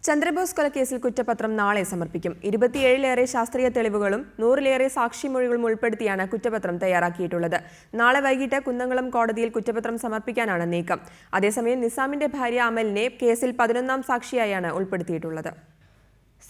ചന്ദ്രബോസ് കൊലക്കേസിൽ കുറ്റപത്രം നാളെ സമർപ്പിക്കും. 27-ലേറെ ശാസ്ത്രീയ തെളിവുകളും 100-ലേറെ സാക്ഷിമൊഴികളും ഉൾപ്പെടുത്തിയാണ് കുറ്റപത്രം തയ്യാറാക്കിയിട്ടുള്ളത്. നാളെ വൈകിട്ട് കുന്നംകുളം കോടതിയിൽ കുറ്റപത്രം സമർപ്പിക്കാനാണ് നീക്കം. അതേസമയം നിസാമിന്റെ ഭാര്യ അമലിനെ കേസിൽ 11ാം സാക്ഷിയായാണ് ഉൾപ്പെടുത്തിയിട്ടുള്ളത്.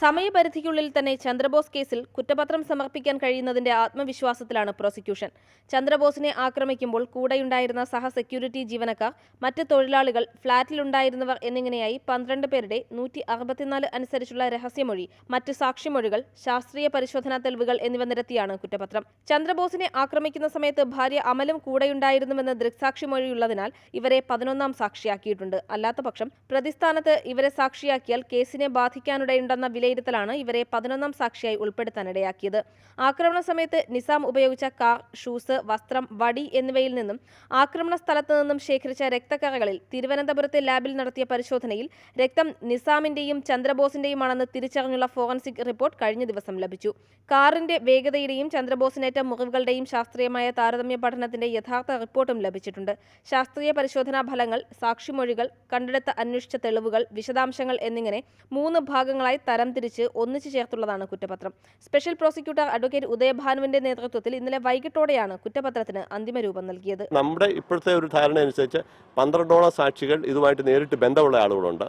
സമയപരിധിക്കുള്ളിൽ തന്നെ ചന്ദ്രബോസ് കേസിൽ കുറ്റപത്രം സമർപ്പിക്കാൻ കഴിയുന്നതിന്റെ ആത്മവിശ്വാസത്തിലാണ് പ്രോസിക്യൂഷൻ. ചന്ദ്രബോസിനെ ആക്രമിക്കുമ്പോൾ കൂടെയുണ്ടായിരുന്ന സഹ സെക്യൂരിറ്റി ജീവനക്കാർ, മറ്റ് തൊഴിലാളികൾ, ഫ്ളാറ്റിലുണ്ടായിരുന്നവർ എന്നിങ്ങനെയായി 12 പേരുടെ 164 അനുസരിച്ചുള്ള രഹസ്യമൊഴി, മറ്റ് സാക്ഷിമൊഴികൾ, ശാസ്ത്രീയ പരിശോധനാ തെളിവുകൾ എന്നിവ നിരത്തിയാണ് കുറ്റപത്രം. ചന്ദ്രബോസിനെ ആക്രമിക്കുന്ന സമയത്ത് ഭാര്യ അമലും കൂടെയുണ്ടായിരുന്നുവെന്ന് ദൃക്സാക്ഷിമൊഴിയുള്ളതിനാൽ ഇവരെ 11ാം സാക്ഷിയാക്കിയിട്ടുണ്ട്. അല്ലാത്തപക്ഷം പ്രതിസ്ഥാനത്ത് ഇവരെ സാക്ഷിയാക്കിയാൽ കേസിനെ ബാധിക്കാനിടയുണ്ടെന്ന വിലയിരുത്തലാണ് ഇവരെ 11ാം സാക്ഷിയായി ഉൾപ്പെടുത്താനിടയാക്കിയത്. ആക്രമണ സമയത്ത് നിസാം ഉപയോഗിച്ച കാർ, ഷൂസ്, വസ്ത്രം, വടി എന്നിവയിൽ നിന്നും ആക്രമണ സ്ഥലത്ത് നിന്നും ശേഖരിച്ച രക്തക്കറകളിൽ തിരുവനന്തപുരത്തെ ലാബിൽ നടത്തിയ പരിശോധനയിൽ രക്തം നിസാമിന്റെയും ചന്ദ്രബോസിന്റെയുമാണെന്ന് തിരിച്ചറിഞ്ഞുള്ള ഫോറൻസിക് റിപ്പോർട്ട് കഴിഞ്ഞ ദിവസം ലഭിച്ചു. കാറിന്റെ വേഗതയുടെയും ചന്ദ്രബോസിനേറ്റ മുറിവുകളുടെയും ശാസ്ത്രീയമായ താരതമ്യ പഠനത്തിന്റെ യഥാർത്ഥ റിപ്പോർട്ടും ലഭിച്ചിട്ടുണ്ട്. ശാസ്ത്രീയ പരിശോധനാ ഫലങ്ങൾ, സാക്ഷിമൊഴികൾ, കണ്ടെടുത്ത അന്വേഷിച്ച തെളിവുകൾ, വിശദാംശങ്ങൾ എന്നിങ്ങനെ 3 ഭാഗങ്ങളായി തരംതിരിച്ച് ഒന്നിച്ചു ചേർത്തുള്ളതാണ് കുറ്റപത്രം. സ്പെഷ്യൽ പ്രോസിക്യൂട്ടർ അഡ്വക്കേറ്റ് ഉദയഭാനുവിന്റെ നേതൃത്വത്തിൽ ഇന്നലെ വൈകിട്ടോടെയാണ് കുറ്റപത്രത്തിന് അന്തിമ രൂപം നൽകിയത്. നമ്മുടെ ഇപ്പോഴത്തെ ഒരു ധാരണ അനുസരിച്ച് 12ഓളം സാക്ഷികൾ ഇതുമായിട്ട് നേരിട്ട് ബന്ധമുള്ള ആളുകളുണ്ട്.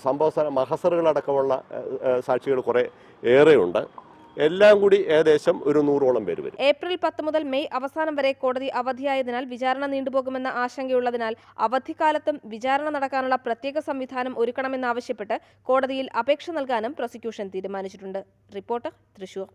സംഭവ മഹസറുകളടക്കമുള്ള സാക്ഷികൾ കുറെ ഏറെയുണ്ട്. എല്ലാം കൂടി ഏകദേശം ഒരു 100ഓളം പേര് വരും. ഏപ്രിൽ 10 മുതൽ മെയ് അവസാനം വരെ കോടതി അവധിയായതിനാൽ വിചാരണ നീണ്ടുപോകുമെന്ന ആശങ്കയുള്ളതിനാൽ അവധിക്കാലത്തും വിചാരണ നടക്കാനുള്ള പ്രത്യേക സംവിധാനം ഒരുക്കണമെന്നാവശ്യപ്പെട്ട് കോടതിയിൽ അപേക്ഷ നൽകാനും പ്രോസിക്യൂഷൻ തീരുമാനിച്ചിട്ടുണ്ട്. റിപ്പോർട്ടർ, തൃശൂർ.